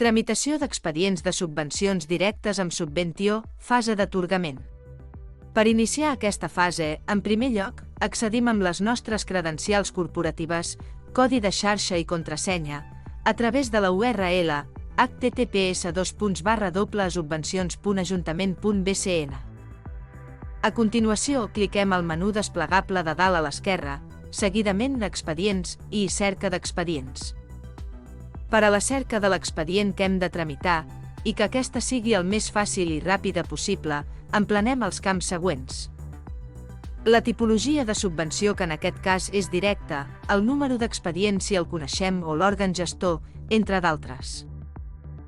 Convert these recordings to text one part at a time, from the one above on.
Tramitació d'expedients de subvencions directes amb Subventio, fase d'atorgament. Per iniciar aquesta fase, en primer lloc, accedim amb les nostres credencials corporatives, codi de xarxa i contrasenya, a través de la URL https://subvencions.ajuntament.bcn. A continuació, cliquem al menú desplegable de dalt a l'esquerra, seguidament d'Expedients i Cerca d'expedients. Per a la cerca de l'expedient que hem de tramitar, i que aquesta sigui el més fàcil i ràpida possible, emplenem els camps següents. La tipologia de subvenció, que en aquest cas és directa, el número d'expedient si el coneixem o l'òrgan gestor, entre d'altres.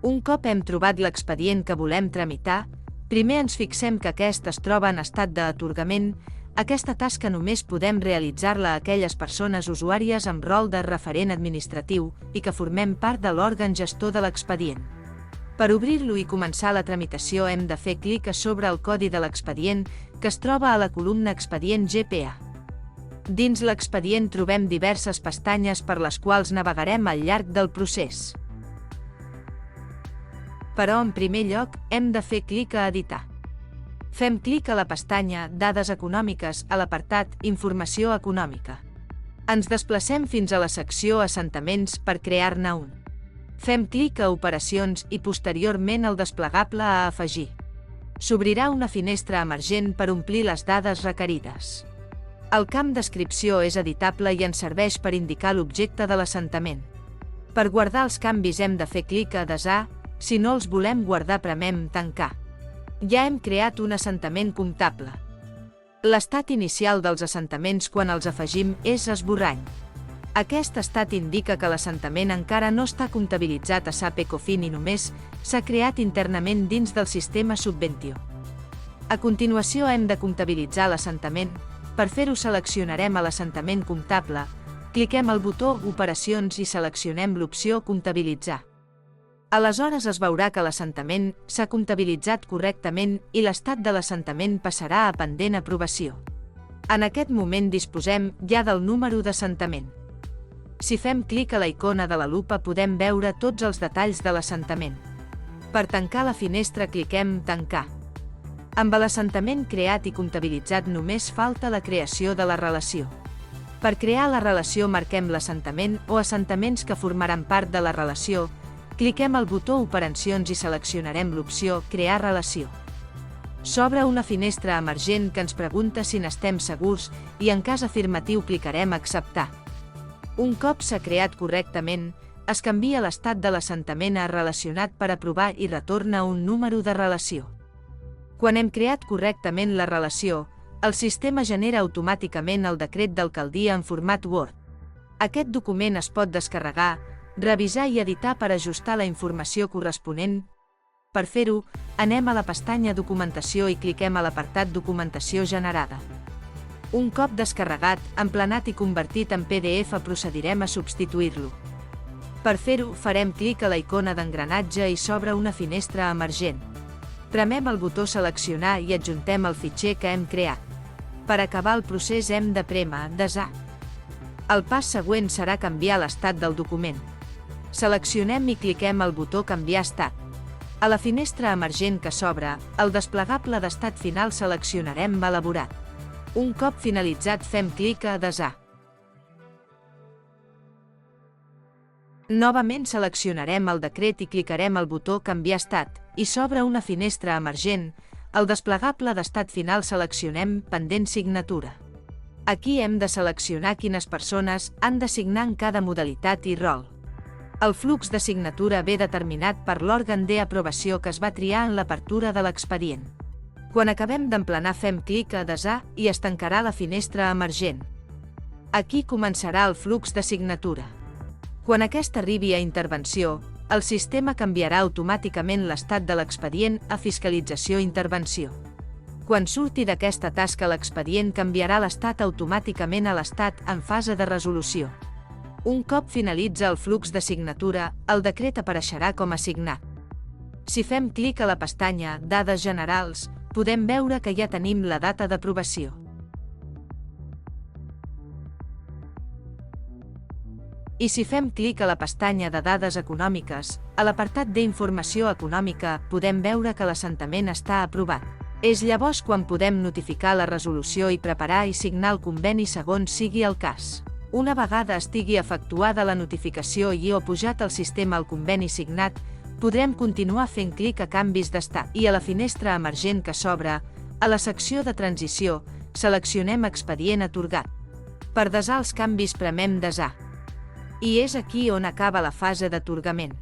Un cop hem trobat l'expedient que volem tramitar, primer ens fixem que aquest es troba en estat d'atorgament. Aquesta tasca només podem realitzar-la a aquelles persones usuàries amb rol de referent administratiu i que formem part de l'òrgan gestor de l'expedient. Per obrir-lo i començar la tramitació hem de fer clic a sobre el codi de l'expedient que es troba a la columna Expedient GPA. Dins l'expedient trobem diverses pestanyes per les quals navegarem al llarg del procés. Però en primer lloc hem de fer clic a Editar. Fem clic a la pestanya Dades econòmiques a l'apartat Informació econòmica. Ens desplacem fins a la secció Assentaments per crear-ne un. Fem clic a Operacions i posteriorment al desplegable a Afegir. S'obrirà una finestra emergent per omplir les dades requerides. El camp Descripció és editable i ens serveix per indicar l'objecte de l'assentament. Per guardar els canvis hem de fer clic a Desar, si no els volem guardar premem Tancar. Ja hem creat un assentament comptable. L'estat inicial dels assentaments quan els afegim és esborrany. Aquest estat indica que l'assentament encara no està comptabilitzat a SAP Ecofin i només s'ha creat internament dins del sistema Subventio. A continuació hem de comptabilitzar l'assentament. Per fer-ho seleccionarem a l'assentament comptable, cliquem al botó Operacions i seleccionem l'opció Comptabilitzar. Aleshores es veurà que l'assentament s'ha comptabilitzat correctament i l'estat de l'assentament passarà a pendent aprovació. En aquest moment disposem ja del número d'assentament. Si fem clic a la icona de la lupa podem veure tots els detalls de l'assentament. Per tancar la finestra cliquem Tancar. Amb l'assentament creat i comptabilitzat només falta la creació de la relació. Per crear la relació marquem l'assentament o assentaments que formaran part de la relació. Cliquem al botó Operacions i seleccionarem l'opció Crear relació. S'obre una finestra emergent que ens pregunta si n'estem segurs i en cas afirmatiu clicarem Acceptar. Un cop s'ha creat correctament, es canvia l'estat de l'assentament a relacionat per aprovar i retorna un número de relació. Quan hem creat correctament la relació, el sistema genera automàticament el decret d'alcaldia en format Word. Aquest document es pot descarregar, revisar i editar per ajustar la informació corresponent. Per fer-ho, anem a la pestanya Documentació i cliquem a l'apartat Documentació generada. Un cop descarregat, emplenat i convertit en PDF procedirem a substituir-lo. Per fer-ho, farem clic a la icona d'engranatge i s'obre una finestra emergent. Premem el botó Seleccionar i adjuntem el fitxer que hem creat. Per acabar el procés hem de prémer Desar. El pas següent serà canviar l'estat del document. Seleccionem i cliquem al botó Canviar estat. A la finestra emergent que s'obre, el desplegable d'estat final seleccionarem Elaborat. Un cop finalitzat fem clic a Desar. Novament seleccionarem el decret i clicarem al botó Canviar estat, i s'obre una finestra emergent. Al desplegable d'estat final seleccionem Pendent signatura. Aquí hem de seleccionar quines persones han de signar en cada modalitat i rol. El flux de signatura ve determinat per l'òrgan d'aprovació que es va triar en l'apertura de l'expedient. Quan acabem d'emplenar fem clic a Desar i es tancarà la finestra emergent. Aquí començarà el flux de signatura. Quan aquesta arribi a intervenció, el sistema canviarà automàticament l'estat de l'expedient a fiscalització intervenció. Quan surti d'aquesta tasca l'expedient canviarà l'estat automàticament a l'estat en fase de resolució. Un cop finalitza el flux de signatura, el decret apareixerà com a signat. Si fem clic a la pestanya Dades generals, podem veure que ja tenim la data d'aprovació. I si fem clic a la pestanya de dades econòmiques, a l'apartat d'informació econòmica podem veure que l'assentament està aprovat. És llavors quan podem notificar la resolució i preparar i signar el conveni segons sigui el cas. Una vegada estigui efectuada la notificació i o pujat al sistema el conveni signat, podrem continuar fent clic a canvis d'estat i a la finestra emergent que s'obre, a la secció de transició, seleccionem expedient atorgat. Per desar els canvis premem desar. I és aquí on acaba la fase d'atorgament.